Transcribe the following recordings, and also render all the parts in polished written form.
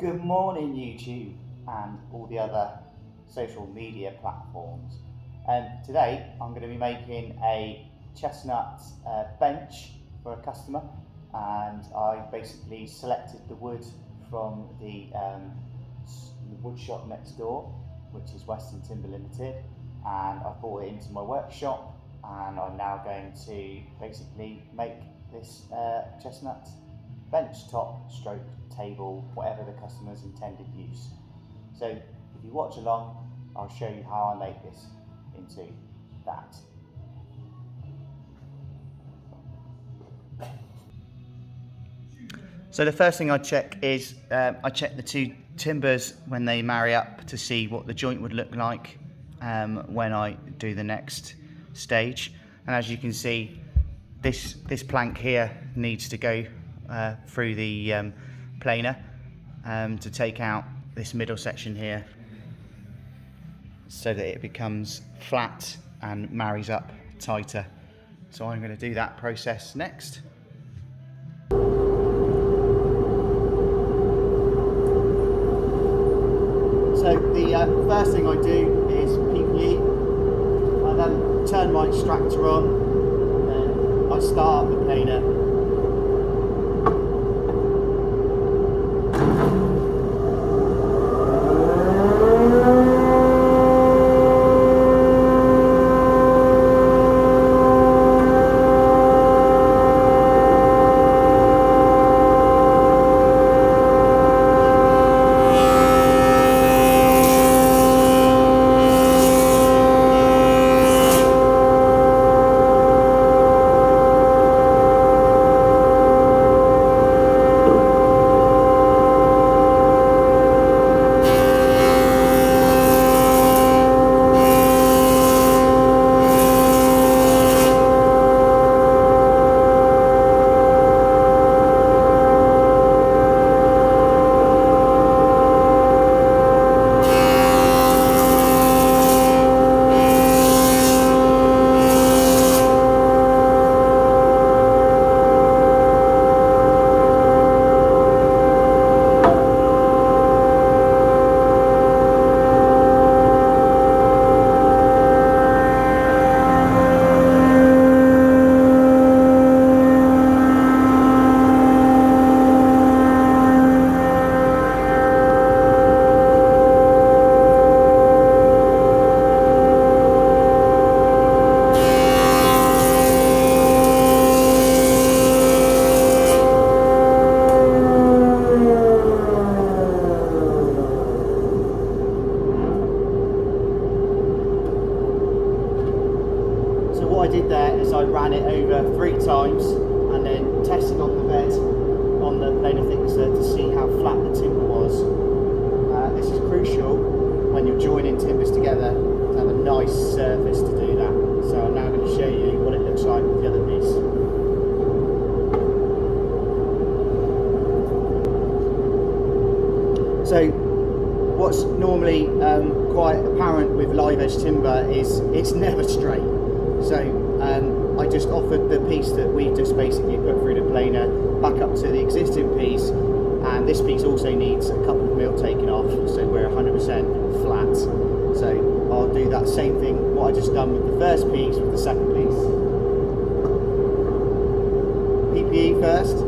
Good morning, YouTube and all the other social media platforms. Today I'm going to be making a chestnut bench for a customer, and I basically selected the wood from the wood shop next door, which is Western Timber Limited, and I brought it into my workshop, and I'm now going to basically make this chestnut bench top stroke table, whatever the customer's intended use. So if you watch along, I'll show you how I make this into that. So the first thing I check is I check the two timbers when they marry up to see what the joint would look like when I do the next stage. And as you can see, this plank here needs to go through the planer to take out this middle section here so that it becomes flat and marries up tighter. So I'm going to do that process next. So the first thing I do is PPE. I then turn my extractor on, and I start the planer. What I did there is I ran it over 3 times and then tested on the bed on the planer thicknesser to see how flat the timber was. This is crucial when you're joining timbers together to have a nice surface to do that. So I'm now going to show you what it looks like with the other piece. So what's normally quite apparent with live edge timber is it's never straight. So I just offered the piece that we just basically put through the planer back up to the existing piece, and this piece also needs a couple of mil taken off, so we're 100% flat. So I'll do that same thing, what I just done with the first piece, with the second piece. PPE first.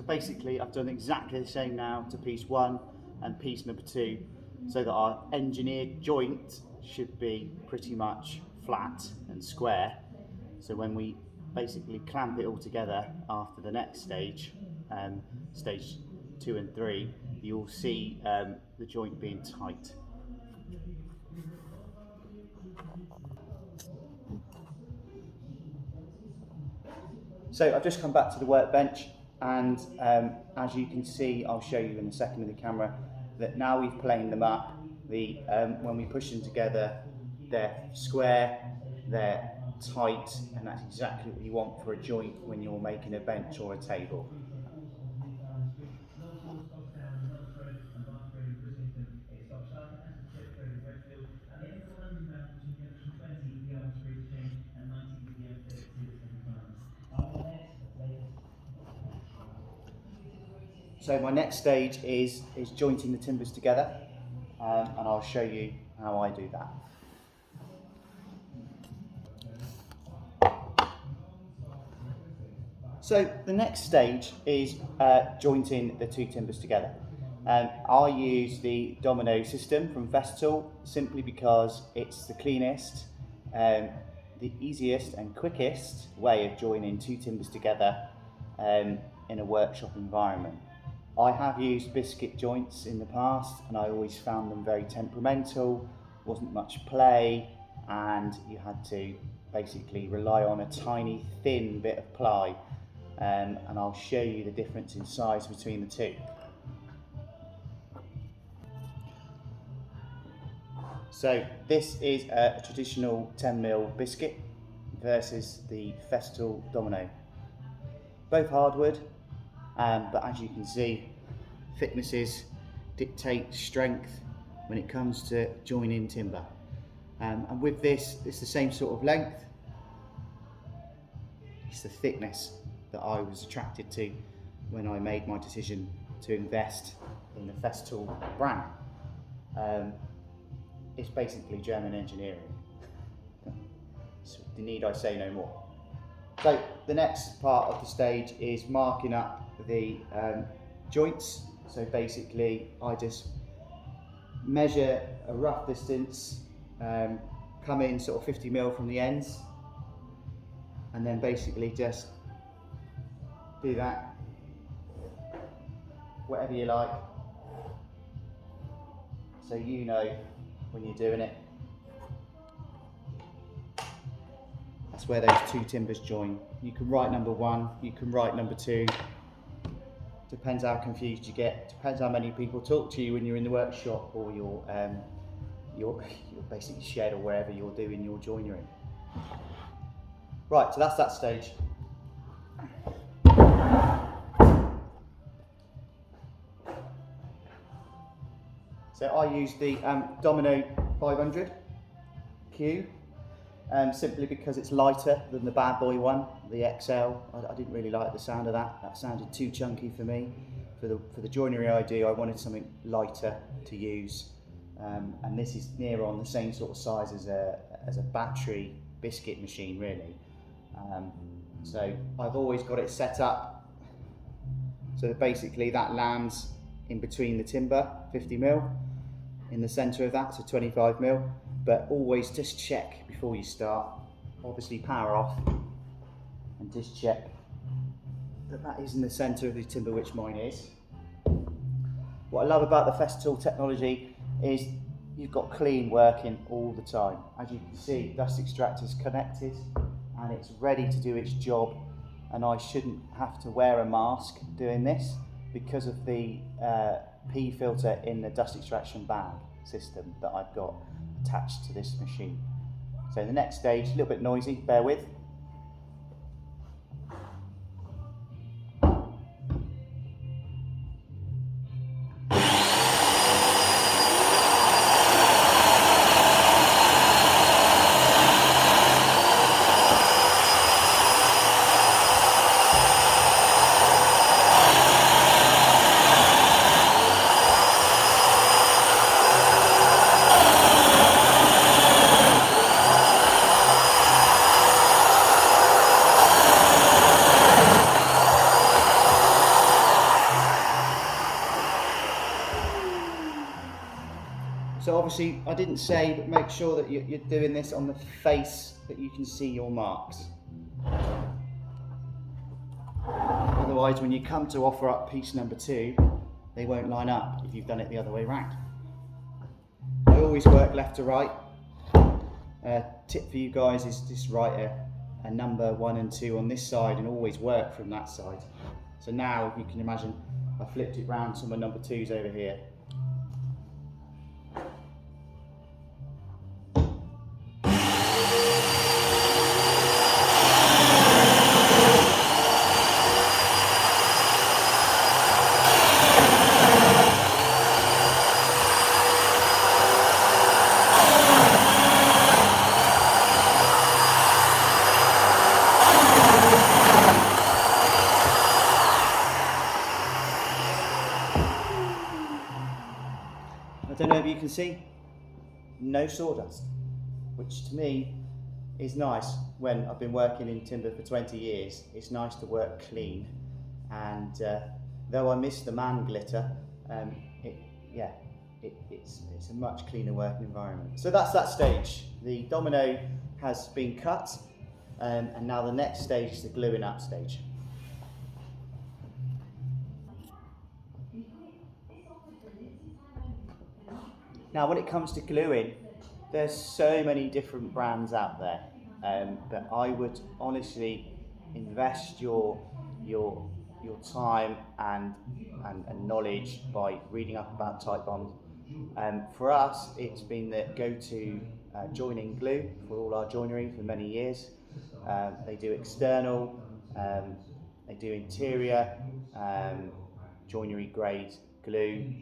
basically I've done exactly the same now to piece 1 and piece number 2, so that our engineered joint should be pretty much flat and square. So when we basically clamp it all together after the next stage, stage 2 and 3, you'll see the joint being tight. So I've just come back to the workbench, and as you can see, I'll show you in a second with the camera, that now we've planed them up, when we push them together, they're square, they're tight, and that's exactly what you want for a joint when you're making a bench or a table. So my next stage is jointing the timbers together, and I'll show you how I do that. So the next stage is jointing the two timbers together. I use the domino system from Festool simply because it's the cleanest, the easiest and quickest way of joining two timbers together in a workshop environment. I have used biscuit joints in the past, and I always found them very temperamental, wasn't much play, and you had to basically rely on a tiny thin bit of ply, and I'll show you the difference in size between the two. So this is a traditional 10mm biscuit versus the Festool domino. Both hardwood, but as you can see, thicknesses dictate strength when it comes to joining timber. And with this, it's the same sort of length. It's the thickness that I was attracted to when I made my decision to invest in the Festool brand. It's basically German engineering. So need I say no more? So the next part of the stage is marking up the joints. So basically I just measure a rough distance, come in sort of 50mm from the ends, and then basically just do that, whatever you like, so you know when you're doing it. That's where those two timbers join. You can write number 1, you can write number 2, depends how confused you get, depends how many people talk to you when you're in the workshop or your basically shed or wherever you're doing your joinery. Right, so that's that stage. So I use the Domino 500 Q, simply because it's lighter than the bad boy one, the XL. I didn't really like the sound of that. That sounded too chunky for me. For the joinery I do, I wanted something lighter to use. And this is near on the same sort of size as a battery biscuit machine, really. So I've always got it set up so that basically that lands in between the timber, 50mm, in the centre of that, so 25mm, but always just check before you start. Obviously power off and just check that that is in the centre of the timber, which mine is. What I love about the Festool technology is you've got clean working all the time. As you can see, dust extractor's connected and it's ready to do its job, and I shouldn't have to wear a mask doing this because of the P filter in the dust extraction bag system that I've got attached to this machine. So the next stage, a little bit noisy, bear with. So obviously I didn't say, but make sure that you're doing this on the face that you can see your marks. Otherwise, when you come to offer up piece number 2, they won't line up if you've done it the other way round. I always work left to right. Tip for you guys is just write a number 1 and 2 on this side and always work from that side. So now, if you can imagine, I flipped it round so my number 2's over here. I don't know if you can see, no sawdust, which to me is nice. When I've been working in timber for 20 years, it's nice to work clean. And though I miss the man glitter, it's a much cleaner working environment. So that's that stage. The domino has been cut, and now the next stage is the gluing up stage. Now when it comes to gluing, there's so many different brands out there, but I would honestly invest your time and knowledge by reading up about Titebond. For us, it's been the go-to joining glue for all our joinery for many years. They do external, they do interior, joinery grade glue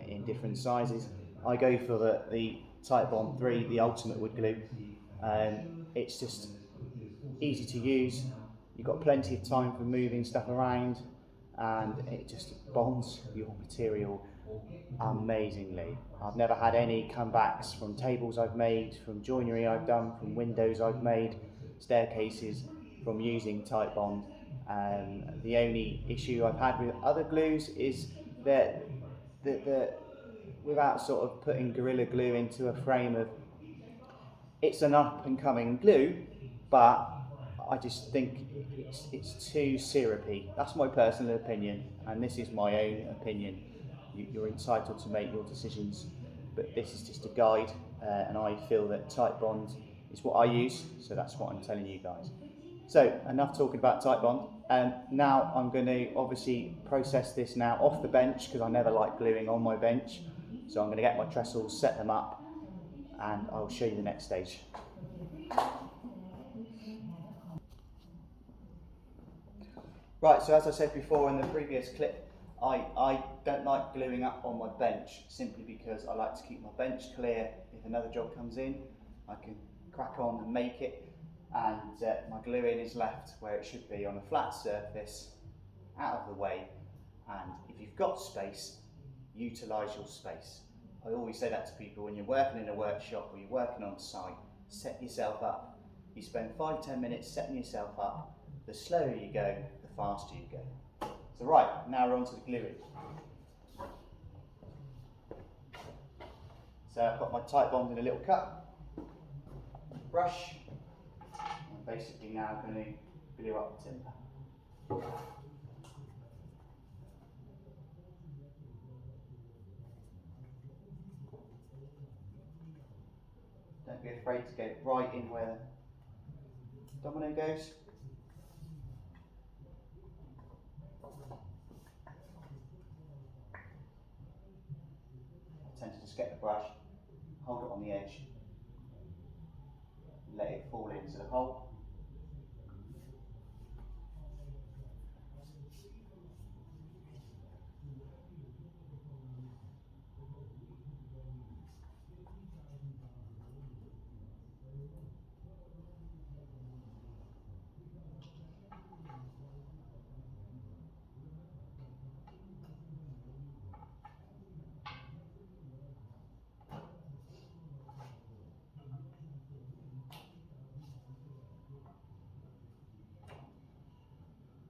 in different sizes. I go for the Titebond 3, the ultimate wood glue. It's just easy to use. You've got plenty of time for moving stuff around, and it just bonds your material amazingly. I've never had any comebacks from tables I've made, from joinery I've done, from windows I've made, staircases, from using Titebond. The only issue I've had with other glues is that without sort of putting Gorilla Glue into a frame of, it's an up and coming glue, but I just think it's too syrupy. That's my personal opinion, and this is my own opinion. You're entitled to make your decisions, but this is just a guide, and I feel that Titebond is what I use, so that's what I'm telling you guys. So enough talking about Titebond. Now I'm going to obviously process this now off the bench, because I never like gluing on my bench. So I'm going to get my trestles, set them up, and I'll show you the next stage. Right, so as I said before in the previous clip, I don't like gluing up on my bench, simply because I like to keep my bench clear. If another job comes in, I can crack on and make it, and my gluing is left where it should be, on a flat surface, out of the way. And if you've got space, utilise your space. I always say that to people: when you're working in a workshop or you're working on site, set yourself up. You spend 5-10 minutes setting yourself up. The slower you go, the faster you go. So right, now we're on to the gluing. So I've got my Titebond in a little cup, brush. I'm basically now going to glue up the timber. Don't be afraid to get it right in where the domino goes. I tend to just get the brush, hold it on the edge, let it fall into the hole.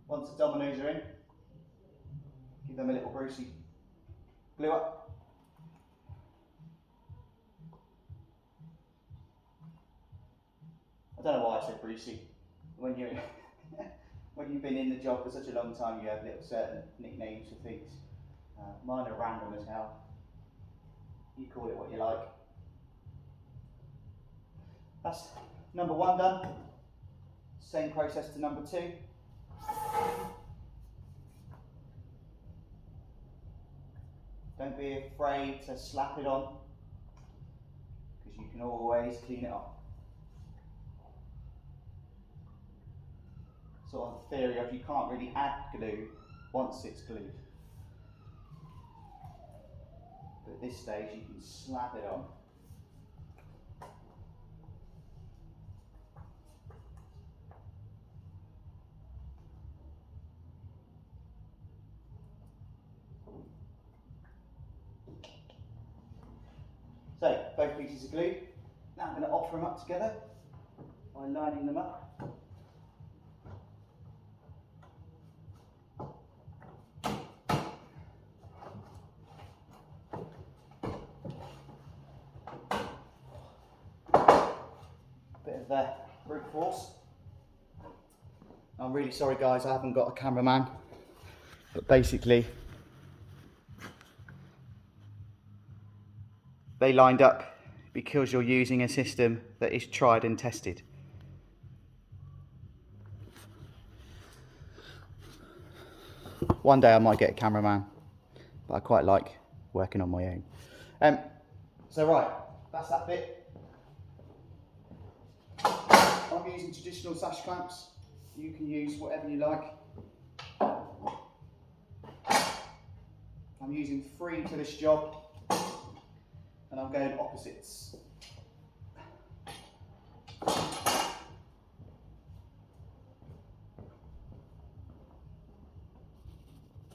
Once the dominoes are in, give them a little Brucey glue up. don't know why I said greasy. When you when you've been in the job for such a long time, you have little certain nicknames for things. Mine are random as hell. You call it what you like. That's number 1 done. Same process to number 2. Don't be afraid to slap it on, because you can always clean it off. Sort of the theory of you can't really add glue once it's glued. But at this stage you can slap it on. So, both pieces are glued. Now I'm going to offer them up together by lining them up. Bit of brute force. I'm really sorry guys, I haven't got a cameraman, but basically they lined up because you're using a system that is tried and tested. One day I might get a cameraman, but I quite like working on my own. So right, that's that bit. I'm using traditional sash clamps. You can use whatever you like. I'm using 3 for this job, and I'm going opposites.